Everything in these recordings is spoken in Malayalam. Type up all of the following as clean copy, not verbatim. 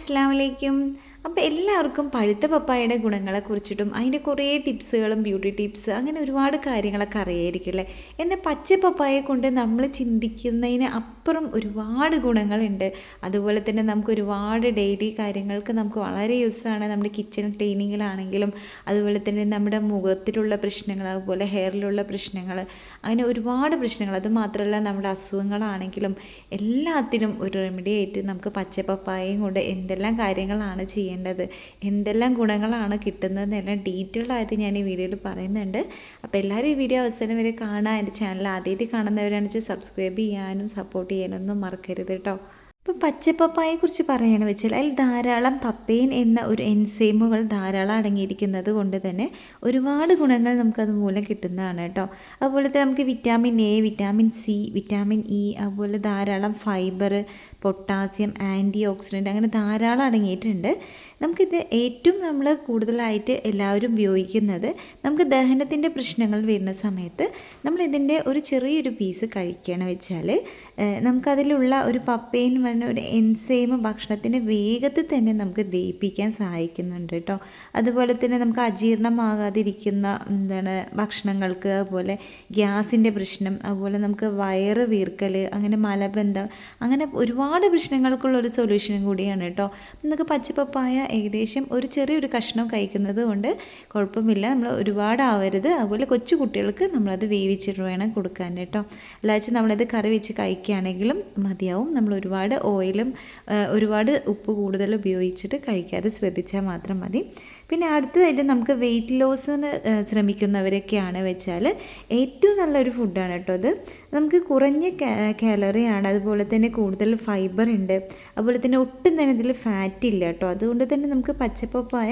അസ്സലാമു അലൈക്കും. അപ്പോൾ എല്ലാവർക്കും പഴുത്ത പപ്പായയുടെ ഗുണങ്ങളെക്കുറിച്ചിട്ടും അതിൻ്റെ കുറേ ടിപ്സുകളും ബ്യൂട്ടി ടിപ്സ് അങ്ങനെ ഒരുപാട് കാര്യങ്ങളൊക്കെ അറിയായിരിക്കും അല്ലേ. എന്നാൽ പച്ച പപ്പായയെ കൊണ്ട് നമ്മൾ ചിന്തിക്കുന്നതിന് അപ്പുറം ഒരുപാട് ഗുണങ്ങളുണ്ട്. അതുപോലെ തന്നെ നമുക്ക് ഒരുപാട് ഡെയിലി കാര്യങ്ങൾക്ക് നമുക്ക് വളരെ യൂസാണ്. നമ്മുടെ കിച്ചൺ ക്ലീനിങ്ങിലാണെങ്കിലും അതുപോലെ തന്നെ നമ്മുടെ മുഖത്തിലുള്ള പ്രശ്നങ്ങൾ, അതുപോലെ ഹെയറിലുള്ള പ്രശ്നങ്ങൾ, അങ്ങനെ ഒരുപാട് പ്രശ്നങ്ങൾ, അതുമാത്രമല്ല നമ്മുടെ അസുഖങ്ങളാണെങ്കിലും എല്ലാത്തിനും ഒരു റെമഡി ആയിട്ട് നമുക്ക് പച്ച പപ്പായയും കൊണ്ട് എന്തെല്ലാം കാര്യങ്ങളാണ് ചെയ്യേണ്ടത്, എന്തെല്ലാം ഗുണങ്ങളാണ് കിട്ടുന്നതെന്നെല്ലാം ഡീറ്റെയിൽഡ് ആയിട്ട് ഞാൻ ഈ വീഡിയോയിൽ പറയുന്നുണ്ട്. അപ്പോൾ എല്ലാവരും ഈ വീഡിയോ അവസാനം വരെ കാണാൻ, എൻ്റെ ചാനൽ ആദ്യമായിട്ട് കാണുന്നവരാണെന്ന് വെച്ചാൽ സബ്സ്ക്രൈബ് ചെയ്യാനും സപ്പോർട്ട് ചെയ്യാനൊന്നും മറക്കരുത് കേട്ടോ. ഇപ്പോൾ പച്ചപ്പപ്പായെക്കുറിച്ച് പറയുകയാണെന്ന് വെച്ചാൽ അതിൽ ധാരാളം പപ്പൈൻ എന്ന ഒരു എൻസൈമുകൾ ധാരാളം അടങ്ങിയിരിക്കുന്നത് കൊണ്ട് തന്നെ ഒരുപാട് ഗുണങ്ങൾ നമുക്കത് മൂലം കിട്ടുന്നതാണ് കേട്ടോ. അതുപോലെ തന്നെ നമുക്ക് vitamin A, vitamin C, vitamin E, അതുപോലെ ധാരാളം ഫൈബർ, പൊട്ടാസ്യം, ആൻറ്റി ഓക്സിഡൻറ്റ് അങ്ങനെ ധാരാളം അടങ്ങിയിട്ടുണ്ട്. നമുക്കിത് ഏറ്റവും നമ്മൾ കൂടുതലായിട്ട് എല്ലാവരും ഉപയോഗിക്കുന്നത് നമുക്ക് ദഹനത്തിൻ്റെ പ്രശ്നങ്ങൾ വരുന്ന സമയത്ത് നമ്മളിതിൻ്റെ ഒരു ചെറിയൊരു പീസ് കഴിക്കുകയാണ് വെച്ചാൽ നമുക്കതിലുള്ള ഒരു പപ്പൈൻ പറഞ്ഞ ഒരു എൻസൈം ഭക്ഷണത്തിൻ്റെ വേഗത്തിൽ തന്നെ നമുക്ക് ദഹിപ്പിക്കാൻ സഹായിക്കുന്നുണ്ട് കേട്ടോ. അതുപോലെ തന്നെ നമുക്ക് അജീർണമാകാതിരിക്കുന്ന ഭക്ഷണങ്ങൾക്ക്, അതുപോലെ ഗ്യാസിൻ്റെ പ്രശ്നം, അതുപോലെ നമുക്ക് വയറ് വീർക്കൽ, അങ്ങനെ മലബന്ധം, അങ്ങനെ ഒരുപാട് പ്രശ്നങ്ങൾക്കുള്ള ഒരു സൊല്യൂഷനും കൂടിയാണ് കേട്ടോ. നമുക്ക് പച്ചപ്പപ്പായ ഏകദേശം ഒരു ചെറിയൊരു കഷ്ണം കഴിക്കുന്നത് കൊണ്ട് കുഴപ്പമില്ല, നമ്മൾ ഒരുപാട് ആവരുത്. അതുപോലെ കൊച്ചു കുട്ടികൾക്ക് നമ്മളത് വേവിച്ചിട്ട് വേണം കൊടുക്കാൻ കേട്ടോ. അല്ലാതെ നമ്മളത് കറി വെച്ച് കഴിക്കുകയാണെങ്കിലും മതിയാവും. നമ്മൾ ഒരുപാട് ഓയിലും ഒരുപാട് ഉപ്പ് കൂടുതൽ ഉപയോഗിച്ചിട്ട് കഴിക്കാതെ ശ്രദ്ധിച്ചാൽ മാത്രം മതി. പിന്നെ അടുത്തതായിട്ട് നമുക്ക് വെയിറ്റ് ലോസിന് ശ്രമിക്കുന്നവരൊക്കെയാണ് വെച്ചാൽ ഏറ്റവും നല്ലൊരു ഫുഡാണ് കേട്ടോ അത്. നമുക്ക് കുറഞ്ഞ കാലറിയാണ്, അതുപോലെ തന്നെ കൂടുതൽ ഫൈബർ ഉണ്ട്, അതുപോലെ തന്നെ ഒട്ടും തന്നെ ഇതിൽ ഫാറ്റ് ഇല്ല കേട്ടോ. അതുകൊണ്ട് തന്നെ നമുക്ക് പച്ചപ്പപ്പായ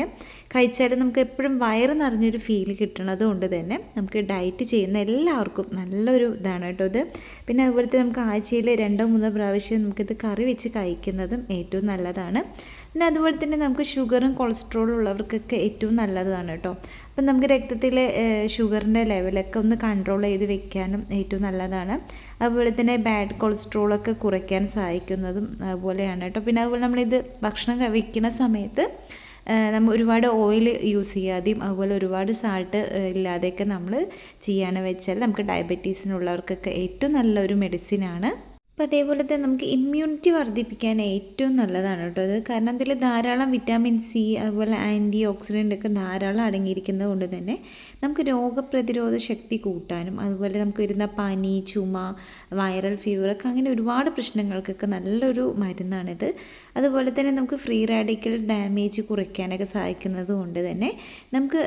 കഴിച്ചാൽ നമുക്ക് എപ്പോഴും വയറ് നിറഞ്ഞൊരു ഫീൽ കിട്ടണത് കൊണ്ട് തന്നെ നമുക്ക് ഡയറ്റ് ചെയ്യുന്ന എല്ലാവർക്കും നല്ലൊരു ഇതാണ് കേട്ടോ ഇത്. പിന്നെ അതുപോലെ തന്നെ നമുക്ക് ആഴ്ചയിൽ 2-3 പ്രാവശ്യം നമുക്കിത് കറി വെച്ച് കഴിക്കുന്നതും ഏറ്റവും നല്ലതാണ്. പിന്നെ അതുപോലെ തന്നെ നമുക്ക് ഷുഗറും കൊളസ്ട്രോളും ഉള്ളവർക്കൊക്കെ ഏറ്റവും നല്ലതാണ് കേട്ടോ. അപ്പം നമുക്ക് രക്തത്തിലെ ഷുഗറിൻ്റെ ലെവലൊക്കെ ഒന്ന് കൺട്രോൾ ചെയ്ത് വെക്കാനും ഏറ്റവും നല്ലതാണ്. അതുപോലെ തന്നെ ബാഡ് കൊളസ്ട്രോളൊക്കെ കുറയ്ക്കാൻ സഹായിക്കുന്നതും അതുപോലെയാണ് കേട്ടോ. പിന്നെ അതുപോലെ നമ്മളിത് ഭക്ഷണം വയ്ക്കുന്ന സമയത്ത് നമ്മൾ ഒരുപാട് ഓയിൽ യൂസ് ചെയ്യാതെയും അതുപോലെ ഒരുപാട് സാൾട്ട് ഇല്ലാതെയൊക്കെ നമ്മൾ ചെയ്യുകയാണെന്ന് വെച്ചാൽ നമുക്ക് ഡയബറ്റീസിനുള്ളവർക്കൊക്കെ ഏറ്റവും നല്ലൊരു മെഡിസിനാണ്. അപ്പോൾ അതേപോലെ തന്നെ നമുക്ക് ഇമ്മ്യൂണിറ്റി വർദ്ധിപ്പിക്കാൻ ഏറ്റവും നല്ലതാണ് കേട്ടോ അത്. കാരണം അതിൽ ധാരാളം വിറ്റാമിൻ സി, അതുപോലെ ആൻറ്റി ഓക്സിഡൻ്റ് ഒക്കെ ധാരാളം അടങ്ങിയിരിക്കുന്നത് കൊണ്ട് തന്നെ നമുക്ക് രോഗപ്രതിരോധ ശക്തി കൂട്ടാനും, അതുപോലെ നമുക്ക് വരുന്ന പനി, ചുമ, വൈറൽ ഫീവറൊക്കെ അങ്ങനെ ഒരുപാട് പ്രശ്നങ്ങൾക്കൊക്കെ നല്ലൊരു മരുന്നാണിത്. അതുപോലെ തന്നെ നമുക്ക് ഫ്രീ റാഡിക്കൽ ഡാമേജ് കുറയ്ക്കാനൊക്കെ സഹായിക്കുന്നത് കൊണ്ട് തന്നെ നമുക്ക്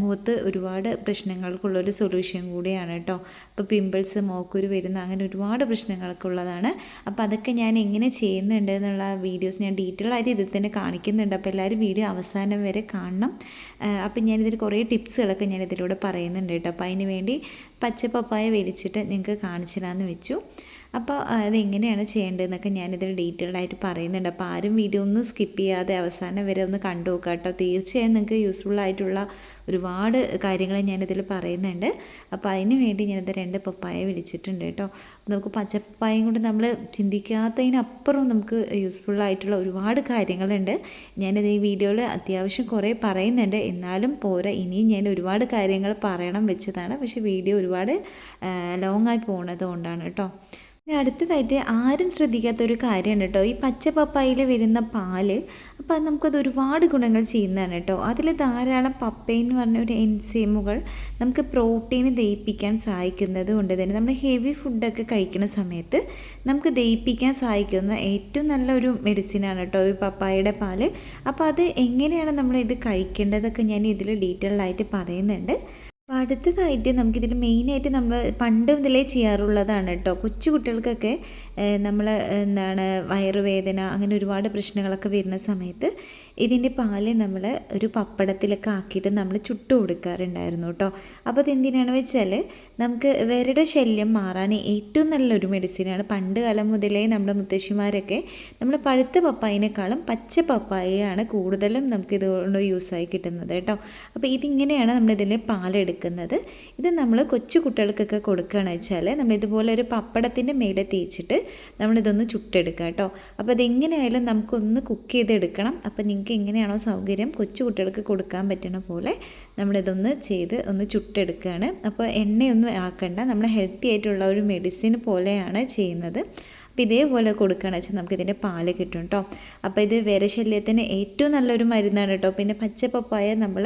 മുഖത്ത് ഒരുപാട് പ്രശ്നങ്ങൾക്കുള്ളൊരു സൊല്യൂഷൻ കൂടിയാണ് കേട്ടോ. ഇപ്പോൾ പിമ്പിൾസ്, മോക്കുരു വരുന്ന അങ്ങനെ ഒരുപാട് പ്രശ്നങ്ങളൊക്കെ ഉള്ളതാണ്. അപ്പോൾ അതൊക്കെ ഞാൻ എങ്ങനെ ചെയ്യുന്നുണ്ട് എന്നുള്ള വീഡിയോസ് ഞാൻ ഡീറ്റെയിൽ ആയിട്ട് ഇതിൽ തന്നെ കാണിക്കുന്നുണ്ട്. അപ്പോൾ എല്ലാവരും വീഡിയോ അവസാനം വരെ കാണണം. അപ്പം ഞാനിതിൽ കുറേ ടിപ്സുകളൊക്കെ ഞാൻ ഇതിലൂടെ പറയുന്നുണ്ട് കേട്ടോ. അപ്പോൾ അതിന് വേണ്ടി പച്ചപ്പപ്പായ വലിച്ചിട്ട് നിങ്ങൾക്ക് കാണിച്ചു തരാമെന്ന് വെച്ചു. അപ്പോൾ അതെങ്ങനെയാണ് ചെയ്യേണ്ടതെന്നൊക്കെ ഞാനിതിൽ ഡീറ്റെയിൽഡ് ആയിട്ട് പറയുന്നുണ്ട്. അപ്പോൾ ആരും വീഡിയോ ഒന്നും സ്കിപ്പ് ചെയ്യാതെ അവസാനം വരെ ഒന്ന് കണ്ടു നോക്കുക കേട്ടോ. തീർച്ചയായും നിങ്ങൾക്ക് യൂസ്ഫുൾ ആയിട്ടുള്ള ഒരുപാട് കാര്യങ്ങൾ ഞാനിതിൽ പറയുന്നുണ്ട്. അപ്പോൾ അതിന് വേണ്ടി ഞാനിത് 2 പപ്പായ വിളിച്ചിട്ടുണ്ട് കേട്ടോ. നമുക്ക് പച്ചപ്പപ്പായയും കൊണ്ട് നമ്മൾ ചിന്തിക്കാത്തതിനപ്പുറം നമുക്ക് യൂസ്ഫുൾ ആയിട്ടുള്ള ഒരുപാട് കാര്യങ്ങളുണ്ട്. ഞാനിത് ഈ വീഡിയോയിൽ അത്യാവശ്യം കുറേ പറയുന്നുണ്ട്, എന്നാലും പോരാ, ഇനിയും ഞാൻ ഒരുപാട് കാര്യങ്ങൾ പറയണം വെച്ചതാണ്. പക്ഷേ വീഡിയോ ഒരുപാട് ലോങ് ആയി പോകുന്നത് കൊണ്ടാണ് കേട്ടോ. അടുത്തതായിട്ട് ആരും ശ്രദ്ധിക്കാത്തൊരു കാര്യമാണ് കേട്ടോ ഈ പച്ച പപ്പായയിൽ വരുന്ന പാല്. അപ്പോൾ അത് നമുക്കത് ഒരുപാട് ഗുണങ്ങൾ ചെയ്യുന്നതാണ് കേട്ടോ. അതിൽ ധാരാളം പപ്പൈൻ എന്ന് പറഞ്ഞ ഒരു എൻസൈമുകൾ നമുക്ക് പ്രോട്ടീൻ ദഹിപ്പിക്കാൻ സഹായിക്കുന്നത് കൊണ്ട് തന്നെ നമ്മൾ ഹെവി ഫുഡൊക്കെ കഴിക്കുന്ന സമയത്ത് നമുക്ക് ദഹിപ്പിക്കാൻ സഹായിക്കുന്ന ഏറ്റവും നല്ലൊരു മെഡിസിനാണ് കേട്ടോ ഈ പപ്പായയുടെ പാല്. അപ്പോൾ അത് എങ്ങനെയാണ് നമ്മൾ ഇത് കഴിക്കേണ്ടതൊക്കെ ഞാൻ ഇതിൽ ഡീറ്റെയിൽഡ് ആയിട്ട് പറയുന്നുണ്ട്. അപ്പോൾ അടുത്തതായിട്ട് നമുക്കിതിൽ മെയിനായിട്ട് നമ്മൾ പണ്ട് മുതലേ ചെയ്യാറുള്ളതാണ് കേട്ടോ. കൊച്ചു കുട്ടികൾക്കൊക്കെ നമ്മൾ വയറുവേദന അങ്ങനെ ഒരുപാട് പ്രശ്നങ്ങളൊക്കെ വരുന്ന സമയത്ത് ഇതിൻ്റെ പാല് നമ്മൾ ഒരു പപ്പടത്തിലൊക്കെ ആക്കിയിട്ട് നമ്മൾ ചുട്ടു കൊടുക്കാറുണ്ടായിരുന്നു കേട്ടോ. അപ്പോൾ അതെന്തിനാണ് വെച്ചാൽ നമുക്ക് വിരയുടെ ശല്യം മാറാൻ ഏറ്റവും നല്ലൊരു മെഡിസിനാണ്. പണ്ട് കാലം മുതലേ നമ്മുടെ മുത്തശ്ശിമാരൊക്കെ നമ്മൾ പഴുത്ത പപ്പായനേക്കാളും പച്ച പപ്പായയാണ് കൂടുതലും നമുക്ക് ഇതുകൊണ്ട് യൂസായി കിട്ടുന്നത് കേട്ടോ. അപ്പോൾ ഇതിങ്ങനെയാണ് നമ്മളിതിൽ പാലെടുക്കുക. എടുക്കുന്നത്. ഇത് നമ്മൾ കൊച്ചു കുട്ടികൾക്കൊക്കെ കൊടുക്കുകയാണെന്ന് വെച്ചാൽ നമ്മളിതുപോലെ ഒരു പപ്പടത്തിൻ്റെ മേലെ തേച്ചിട്ട് നമ്മളിതൊന്ന് ചുട്ടെടുക്കുക കേട്ടോ. അപ്പോൾ അതെങ്ങനെയായാലും നമുക്കൊന്ന് കുക്ക് ചെയ്തെടുക്കണം. അപ്പോൾ നിങ്ങൾക്ക് എങ്ങനെയാണോ സൗകര്യം കൊച്ചു കുട്ടികൾക്ക് കൊടുക്കാൻ പറ്റുന്ന പോലെ നമ്മളിതൊന്ന് ചെയ്ത് ഒന്ന് ചുട്ടെടുക്കുകയാണ്. അപ്പോൾ എണ്ണയൊന്നും ആക്കണ്ട, നമ്മൾ ഹെൽത്തി ആയിട്ടുള്ള ഒരു മെഡിസിൻ പോലെയാണ് ചെയ്യുന്നത്. അപ്പോൾ ഇതേപോലെ കൊടുക്കുകയാണെന്ന് വെച്ചാൽ നമുക്കിതിൻ്റെ പാല് കിട്ടും കേട്ടോ. അപ്പോൾ ഇത് വിരശല്യത്തിന് ഏറ്റവും നല്ലൊരു മരുന്നാണ് കേട്ടോ. പിന്നെ പച്ച പപ്പായ നമ്മൾ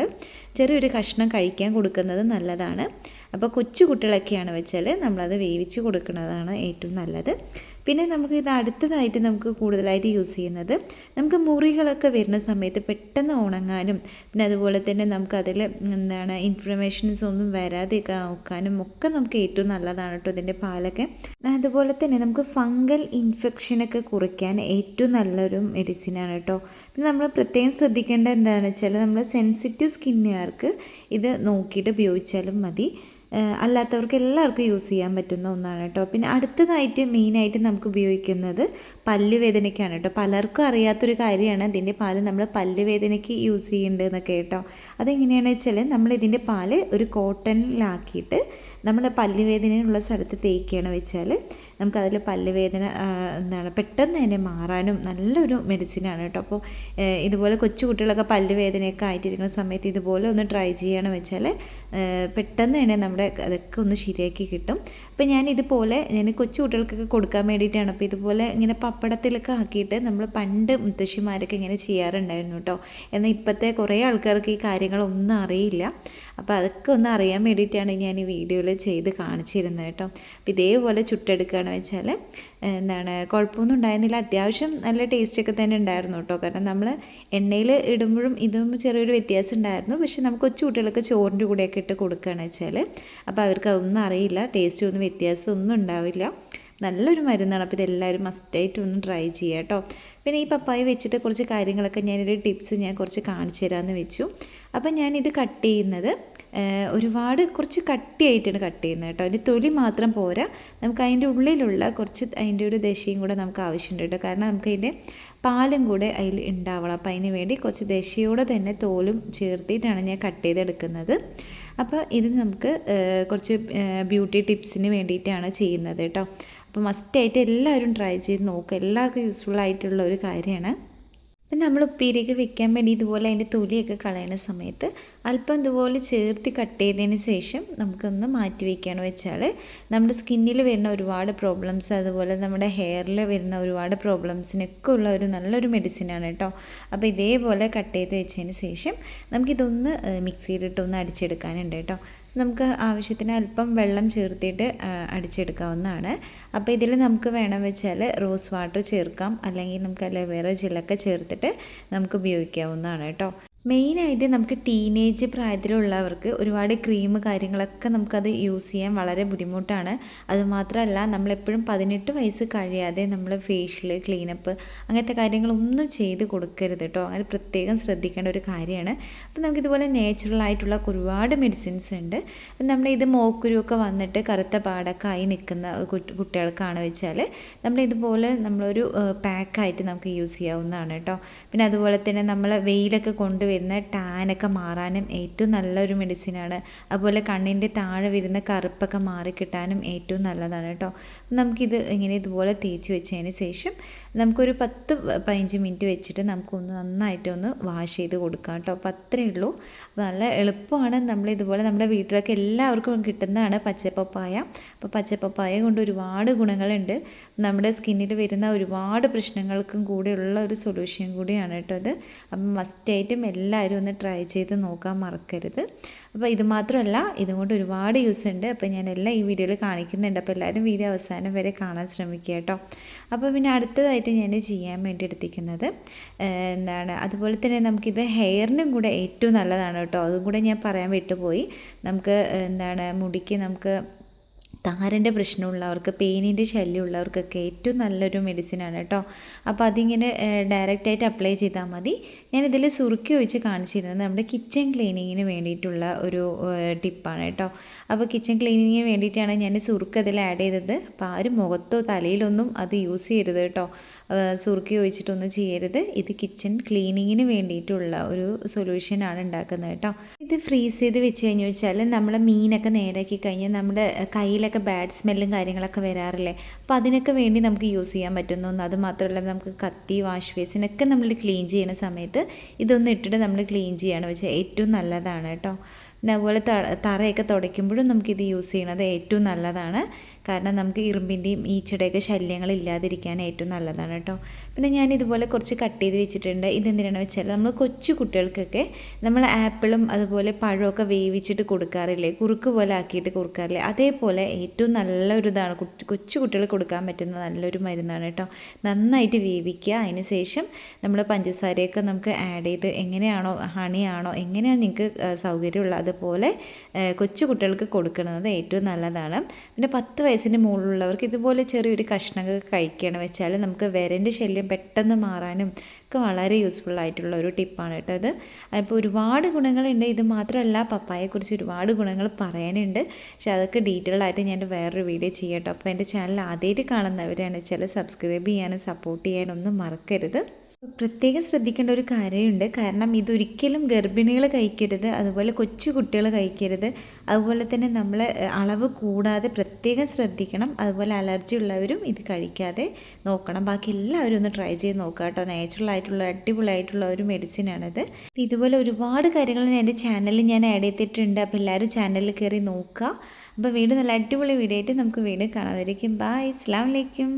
ചെറിയൊരു കഷ്ണം കഴിക്കാൻ കൊടുക്കുന്നത് നല്ലതാണ്. അപ്പോൾ കൊച്ചു കുട്ടികളൊക്കെയാണ് വെച്ചാൽ നമ്മളത് വേവിച്ച് കൊടുക്കുന്നതാണ് ഏറ്റവും നല്ലത്. പിന്നെ നമുക്ക് ഇത് അടുത്തതായിട്ട് നമുക്ക് കൂടുതലായിട്ട് യൂസ് ചെയ്യുന്നത് നമുക്ക് മുറികളൊക്കെ വരുന്ന സമയത്ത് പെട്ടെന്ന് ഉണങ്ങാനും പിന്നെ അതുപോലെ തന്നെ നമുക്കതിൽ ഇൻഫ്ലമേഷൻസ് ഒന്നും വരാതെയൊക്കെ നോക്കാനും ഒക്കെ നമുക്ക് ഏറ്റവും നല്ലതാണ് കേട്ടോ ഇതിൻ്റെ പാലൊക്കെ. അതുപോലെ തന്നെ നമുക്ക് ഫംഗൽ ഇൻഫെക്ഷനൊക്കെ കുറയ്ക്കാൻ ഏറ്റവും നല്ലൊരു മെഡിസിനാണ് കേട്ടോ. പിന്നെ നമ്മൾ പ്രത്യേകം ശ്രദ്ധിക്കേണ്ട എന്താണെന്ന് വെച്ചാൽ നമ്മൾ സെൻസിറ്റീവ് സ്കിന്നുകാർക്ക് ഇത് നോക്കിയിട്ട് ഉപയോഗിച്ചാലും മതി. അല്ലാത്തവർക്ക് എല്ലാവർക്കും യൂസ് ചെയ്യാൻ പറ്റുന്ന ഒന്നാണ് കേട്ടോ. പിന്നെ അടുത്തതായിട്ട് മെയിനായിട്ട് നമുക്ക് ഉപയോഗിക്കുന്നത് പല്ലുവേദനയ്ക്കാണ് കേട്ടോ. പലർക്കും അറിയാത്തൊരു കാര്യമാണ് ഇതിൻ്റെ പാല് നമ്മൾ പല്ലുവേദനയ്ക്ക് യൂസ് ചെയ്യുന്നുണ്ടെന്നൊക്കെ കേട്ടോ. അതെങ്ങനെയാണെന്ന് വെച്ചാൽ നമ്മളിതിൻ്റെ പാല് ഒരു കോട്ടണിലാക്കിയിട്ട് നമ്മുടെ പല്ലുവേദനയുള്ള സ്ഥലത്ത് തേക്കുകയാണ് വെച്ചാൽ നമുക്കതിൽ പല്ലുവേദന പെട്ടെന്ന് തന്നെ മാറാനും നല്ലൊരു മെഡിസിനാണ് കേട്ടോ. അപ്പോൾ ഇതുപോലെ കൊച്ചു കുട്ടികളൊക്കെ പല്ലുവേദനയൊക്കെ ആയിട്ടിരിക്കുന്ന സമയത്ത് ഇതുപോലെ ഒന്ന് ട്രൈ ചെയ്യുകയാണെന്ന് വെച്ചാൽ പെട്ടെന്ന് തന്നെ നമ്മുടെ അതൊക്കെ ഒന്ന് ശരിയാക്കി കിട്ടും. അപ്പോൾ ഞാൻ കൊച്ചു കുട്ടികൾക്കൊക്കെ കൊടുക്കാൻ വേണ്ടിയിട്ടാണ്. അപ്പോൾ ഇതുപോലെ ഇങ്ങനെ പപ്പടത്തിലൊക്കെ ആക്കിയിട്ട് നമ്മൾ പണ്ട് മുത്തശ്ശിമാരൊക്കെ ഇങ്ങനെ ചെയ്യാറുണ്ടായിരുന്നു കേട്ടോ. എന്നാൽ ഇപ്പോഴത്തെ കുറേ ആൾക്കാർക്ക് ഈ കാര്യങ്ങളൊന്നും അറിയില്ല. അപ്പോൾ അതൊക്കെ ഒന്ന് അറിയാൻ വേണ്ടിയിട്ടാണ് ഞാൻ ഈ വീഡിയോയിൽ ചെയ്ത് കാണിച്ചിരുന്നത് കേട്ടോ. അപ്പോൾ ഇതേപോലെ ചുട്ടെടുക്കുകയാണെന്ന് വെച്ചാൽ കുഴപ്പമൊന്നും ഉണ്ടായിരുന്നില്ല. അത്യാവശ്യം നല്ല ടേസ്റ്റൊക്കെ തന്നെ ഉണ്ടായിരുന്നു കേട്ടോ. കാരണം നമ്മൾ എണ്ണയിൽ ഇടുമ്പോഴും ഇതും ചെറിയൊരു വ്യത്യാസം ഉണ്ടായിരുന്നു. പക്ഷേ നമുക്ക് കൊച്ചു കുട്ടികൾക്ക് ചോറിൻ്റെ കൂടെയൊക്കെ ഇട്ട് കൊടുക്കുകയാണെന്ന് വെച്ചാൽ അപ്പോൾ അവർക്ക് അതൊന്നും അറിയില്ല, ടേസ്റ്റ് ഒന്നും വ്യത്യാസം ഒന്നും ഉണ്ടാവില്ല. നല്ലൊരു മരുന്നാണ്. അപ്പോൾ ഇതെല്ലാവരും മസ്റ്റായിട്ട് ഒന്ന് ട്രൈ ചെയ്യുക കേട്ടോ. പിന്നെ ഈ പപ്പായ വെച്ചിട്ട് കുറച്ച് കാര്യങ്ങളൊക്കെ ഞാനൊരു ടിപ്സ് കുറച്ച് കാണിച്ചു തരാമെന്ന് വെച്ചു. അപ്പം ഞാനിത് കട്ട് ചെയ്യുന്നത് കുറച്ച് കട്ടിയായിട്ടാണ് കട്ട് ചെയ്യുന്നത് കേട്ടോ. അതിൻ്റെ തൊലി മാത്രം പോരാ, നമുക്ക് അതിൻ്റെ ഉള്ളിലുള്ള അതിൻ്റെ ഒരു ദശയും കൂടെ നമുക്ക് ആവശ്യമുണ്ട് കേട്ടോ. കാരണം നമുക്ക് അതിൻ്റെ പാലും കൂടെ അതിൽ ഉണ്ടാവണം. അപ്പോൾ അതിന് വേണ്ടി കുറച്ച് ദശയോടെ തന്നെ തോലും ചേർത്തിട്ടാണ് ഞാൻ കട്ട് ചെയ്തെടുക്കുന്നത്. അപ്പോൾ ഇത് നമുക്ക് കുറച്ച് ബ്യൂട്ടി ടിപ്സിന് വേണ്ടിയിട്ടാണ് ചെയ്യുന്നത് കേട്ടോ. അപ്പോൾ മസ്റ്റായിട്ട് എല്ലാവരും ട്രൈ ചെയ്ത് നോക്കുക, എല്ലാവർക്കും യൂസ്ഫുൾ ആയിട്ടുള്ള ഒരു കാര്യമാണ്. അപ്പം നമ്മൾ ഉപ്പേരിയൊക്കെ വെക്കാൻ വേണ്ടി ഇതുപോലെ അതിൻ്റെ തൊലിയൊക്കെ കളയുന്ന സമയത്ത് അല്പം ഇതുപോലെ ചേർത്ത് കട്ട് ചെയ്തതിന് ശേഷം നമുക്കൊന്ന് മാറ്റി വയ്ക്കുകയാണ് വെച്ചാൽ നമ്മുടെ സ്കിന്നിൽ വരുന്ന ഒരുപാട് പ്രോബ്ലംസ് അതുപോലെ നമ്മുടെ ഹെയറിൽ വരുന്ന ഒരുപാട് പ്രോബ്ലംസിനൊക്കെ ഉള്ള ഒരു നല്ലൊരു മെഡിസിനാണ് കേട്ടോ. അപ്പോൾ ഇതേപോലെ കട്ട് ചെയ്ത് വെച്ചതിന് ശേഷം നമുക്കിതൊന്ന് മിക്സിയിലിട്ടൊന്ന് അടിച്ചെടുക്കാനുണ്ട് കേട്ടോ. നമുക്ക് ആവശ്യത്തിന് അല്പം വെള്ളം ചേർത്തിട്ട് അടിച്ചെടുക്കാവുന്നതാണ്. അപ്പോൾ ഇതിൽ നമുക്ക് വേണം വെച്ചാൽ റോസ് വാട്ടർ ചേർക്കാം, അല്ലെങ്കിൽ നമുക്ക് അലോവേറ ജെല്ലൊക്കെ ചേർത്തിട്ട് നമുക്ക് ഉപയോഗിക്കാവുന്നതാണ് കേട്ടോ. മെയിനായിട്ട് നമുക്ക് ടീനേജ് പ്രായത്തിലുള്ളവർക്ക് ഒരുപാട് ക്രീം കാര്യങ്ങളൊക്കെ നമുക്കത് യൂസ് ചെയ്യാൻ വളരെ ബുദ്ധിമുട്ടാണ്. അതുമാത്രമല്ല നമ്മളെപ്പോഴും 18 വയസ്സ് കഴിയാതെ നമ്മൾ ഫേഷ്യൽ ക്ലീനപ്പ് അങ്ങനത്തെ കാര്യങ്ങളൊന്നും ചെയ്ത് കൊടുക്കരുത് കേട്ടോ. അങ്ങനെ പ്രത്യേകം ശ്രദ്ധിക്കേണ്ട ഒരു കാര്യമാണ്. അപ്പോൾ നമുക്കിതുപോലെ നാച്ചുറൽ ആയിട്ടുള്ള ഒരുപാട് മെഡിസിൻസ് ഉണ്ട്. നമ്മളിത് മോക്കുരുവൊക്കെ വന്നിട്ട് കറുത്ത പാടൊക്കെ ആയി നിൽക്കുന്ന കുട്ടികൾക്കാണ് വെച്ചാൽ നമ്മളിതുപോലെ നമ്മളൊരു പാക്കായിട്ട് നമുക്ക് യൂസ് ചെയ്യാവുന്നതാണ് കേട്ടോ. പിന്നെ അതുപോലെ തന്നെ നമ്മൾ വെയിലൊക്കെ കൊണ്ടുവരുന്ന ടാനൊക്കെ മാറാനും ഏറ്റവും നല്ലൊരു മെഡിസിനാണ്. അതുപോലെ കണ്ണിൻ്റെ താഴെ വരുന്ന കറുപ്പൊക്കെ മാറിക്കിട്ടാനും ഏറ്റവും നല്ലതാണ് കേട്ടോ. നമുക്കിത് ഇതുപോലെ തേച്ച് വെച്ചതിന് ശേഷം നമുക്കൊരു 10-15 മിനിറ്റ് വെച്ചിട്ട് നമുക്കൊന്ന് നന്നായിട്ടൊന്ന് വാഷ് ചെയ്ത് കൊടുക്കാം കേട്ടോ. അപ്പോൾ അത്രയേ ഉള്ളൂ. നല്ല എളുപ്പമാണ്. നമ്മളിതുപോലെ നമ്മുടെ വീട്ടിലൊക്കെ എല്ലാവർക്കും കിട്ടുന്നതാണ് പച്ചപ്പപ്പായ. അപ്പോൾ പച്ചപ്പപ്പായ കൊണ്ട് ഒരുപാട് ഗുണങ്ങളുണ്ട്. നമ്മുടെ സ്കിന്നിൽ വരുന്ന ഒരുപാട് പ്രശ്നങ്ങൾക്കും കൂടെയുള്ള ഒരു സൊല്യൂഷൻ കൂടിയാണ് കേട്ടോ ഇത്. അപ്പം മസ്റ്റായിട്ടും എല്ലാവരും ഒന്ന് ട്രൈ ചെയ്ത് നോക്കാൻ മറക്കരുത്. അപ്പോൾ ഇത് മാത്രമല്ല, ഇതുകൊണ്ട് ഒരുപാട് യൂസ് ഉണ്ട്. അപ്പോൾ ഞാൻ എല്ലാം ഈ വീഡിയോയിൽ കാണിക്കുന്നുണ്ട്. അപ്പോൾ എല്ലാവരും വീഡിയോ അവസാനം വരെ കാണാൻ ശ്രമിക്കുക കേട്ടോ. അപ്പോൾ പിന്നെ അടുത്തതായിട്ട് ഞാൻ ചെയ്യാൻ വേണ്ടി എടുത്തിരിക്കുന്നത് അതുപോലെ തന്നെ നമുക്കിത് ഹെയറിനും കൂടെ ഏറ്റവും നല്ലതാണ് കേട്ടോ. അതും കൂടെ ഞാൻ പറയാൻ വിട്ടുപോയി. നമുക്ക് മുടിക്ക് നമുക്ക് താരൻ്റെ പ്രശ്നമുള്ളവർക്ക്, പെയിനിൻ്റെ ശല്യമുള്ളവർക്കൊക്കെ ഏറ്റവും നല്ലൊരു മെഡിസിനാണ് കേട്ടോ. അപ്പോൾ അതിങ്ങനെ ഡയറക്റ്റായിട്ട് അപ്ലൈ ചെയ്താൽ മതി. ഞാനിതിൽ സുറുക്കി ഒഴിച്ച് കാണിച്ചിരുന്നത് നമ്മുടെ കിച്ചൺ ക്ലീനിങ്ങിന് വേണ്ടിയിട്ടുള്ള ഒരു ടിപ്പാണ് കേട്ടോ. അപ്പോൾ കിച്ചൺ ക്ലീനിങ്ങിന് വേണ്ടിയിട്ടാണ് ഞാൻ സുറുക്ക് അതിൽ ആഡ് ചെയ്തത്. അപ്പോൾ ആരും മുഖത്തോ തലയിലൊന്നും അത് യൂസ് ചെയ്യരുത് കേട്ടോ. സുറുക്കി ഒഴിച്ചിട്ടൊന്നും ചെയ്യരുത്. ഇത് കിച്ചൺ ക്ലീനിങ്ങിന് വേണ്ടിയിട്ടുള്ള ഒരു സൊല്യൂഷനാണ് ഉണ്ടാക്കുന്നത് കേട്ടോ. ഇത് ഫ്രീസ് ചെയ്ത് വെച്ച് കഴിഞ്ഞു വെച്ചാൽ നമ്മൾ മീനൊക്കെ നേരാക്കി കഴിഞ്ഞാൽ നമ്മുടെ കയ്യിലൊക്കെ ബാഡ് സ്മെല്ലും കാര്യങ്ങളൊക്കെ വരാറില്ലേ, അപ്പോൾ അതിനൊക്കെ വേണ്ടി നമുക്ക് യൂസ് ചെയ്യാൻ പറ്റുന്ന ഒന്ന്. അത് മാത്രമല്ല നമുക്ക് കത്തി, വാഷ് ബേസിനൊക്കെ നമ്മൾ ക്ലീൻ ചെയ്യുന്ന സമയത്ത് ഇതൊന്നും ഇട്ടിട്ട് നമ്മൾ ക്ലീൻ ചെയ്യുകയാണ് വെച്ചാൽ ഏറ്റവും നല്ലതാണ് കേട്ടോ. പിന്നെ അതുപോലെ തറയൊക്കെ തുടയ്ക്കുമ്പോഴും നമുക്കിത് യൂസ് ചെയ്യണത് ഏറ്റവും നല്ലതാണ്. കാരണം നമുക്ക് ഇറുമ്പിൻ്റെയും ഈച്ചയുടെയൊക്കെ ശല്യങ്ങൾ ഇല്ലാതിരിക്കാൻ ഏറ്റവും നല്ലതാണ് കേട്ടോ. പിന്നെ ഞാൻ ഇതുപോലെ കുറച്ച് കട്ട് ചെയ്ത് വെച്ചിട്ടുണ്ട്. ഇതെന്തിനാണെന്ന് വെച്ചാൽ നമ്മൾ കൊച്ചു കുട്ടികൾക്കൊക്കെ നമ്മൾ ആപ്പിളും അതുപോലെ പഴമൊക്കെ വേവിച്ചിട്ട് കൊടുക്കാറില്ലേ, കുറുക്ക് പോലെ ആക്കിയിട്ട് കൊടുക്കാറില്ലേ, അതേപോലെ ഏറ്റവും നല്ലൊരിതാണ് കൊച്ചു കുട്ടികൾ കൊടുക്കാൻ പറ്റുന്ന നല്ലൊരു മരുന്നാണ് കേട്ടോ. നന്നായിട്ട് വേവിക്കുക. അതിന് ശേഷം നമ്മൾ പഞ്ചസാരയൊക്കെ നമുക്ക് ആഡ് ചെയ്ത് എങ്ങനെയാണോ, ഹണിയാണോ, എങ്ങനെയാണ് നിങ്ങൾക്ക് സൗകര്യമുള്ള അതുപോലെ കൊച്ചു കുട്ടികൾക്ക് കൊടുക്കുന്നത് ഏറ്റവും നല്ലതാണ്. പിന്നെ 10 വയസ്സിന് മുകളിലുള്ളവർക്ക് ഇതുപോലെ ചെറിയൊരു കഷ്ണമൊക്കെ കഴിക്കുകയാണ് വെച്ചാൽ നമുക്ക് വിരൻ്റെ ശല്യം പെട്ടെന്ന് മാറാനും ഒക്കെ വളരെ യൂസ്ഫുൾ ആയിട്ടുള്ള ഒരു ടിപ്പാണ് കേട്ടോ ഇത്. അപ്പോൾ ഒരുപാട് ഗുണങ്ങളുണ്ട്. ഇത് മാത്രമല്ല പപ്പായയെക്കുറിച്ച് ഒരുപാട് ഗുണങ്ങൾ പറയാനുണ്ട്. പക്ഷേ അതൊക്കെ ഡീറ്റെയിൽ ആയിട്ട് ഞാൻ വേറൊരു വീഡിയോ ചെയ്യാം കേട്ടോ. അപ്പോൾ എൻ്റെ ചാനൽ ആദ്യമായിട്ട് കാണുന്നവരാണ് വെച്ചാൽ സബ്സ്ക്രൈബ് ചെയ്യാനും സപ്പോർട്ട് ചെയ്യാനൊന്നും മറക്കരുത്. പ്രത്യേകം ശ്രദ്ധിക്കേണ്ട ഒരു കാര്യമുണ്ട്. കാരണം ഇതൊരിക്കലും ഗർഭിണികൾ കഴിക്കരുത്, അതുപോലെ കൊച്ചു കുട്ടികൾ കഴിക്കരുത്. അതുപോലെ തന്നെ നമ്മൾ അളവ് കൂടാതെ പ്രത്യേകം ശ്രദ്ധിക്കണം. അതുപോലെ അലർജി ഉള്ളവരും ഇത് കഴിക്കാതെ നോക്കണം. ബാക്കി എല്ലാവരും ഒന്ന് ട്രൈ ചെയ്ത് നോക്കുക കേട്ടോ. നാച്ചുറൽ ആയിട്ടുള്ള അടിപൊളിയായിട്ടുള്ള ഒരു മെഡിസിനാണിത്. അപ്പോൾ ഇതുപോലെ ഒരുപാട് കാര്യങ്ങൾ എൻ്റെ ചാനലിൽ ഞാൻ ആഡ് ചെയ്തിട്ടുണ്ട്. അപ്പോൾ എല്ലാവരും ചാനലിൽ കയറി നോക്കുക. അപ്പോൾ വീണ്ടും നല്ല അടിപൊളി വീഡിയോ ആയിട്ട് നമുക്ക് വീണ്ടും കാണാമായിരിക്കും. ബൈ, അസ്സലാമു അലൈക്കും.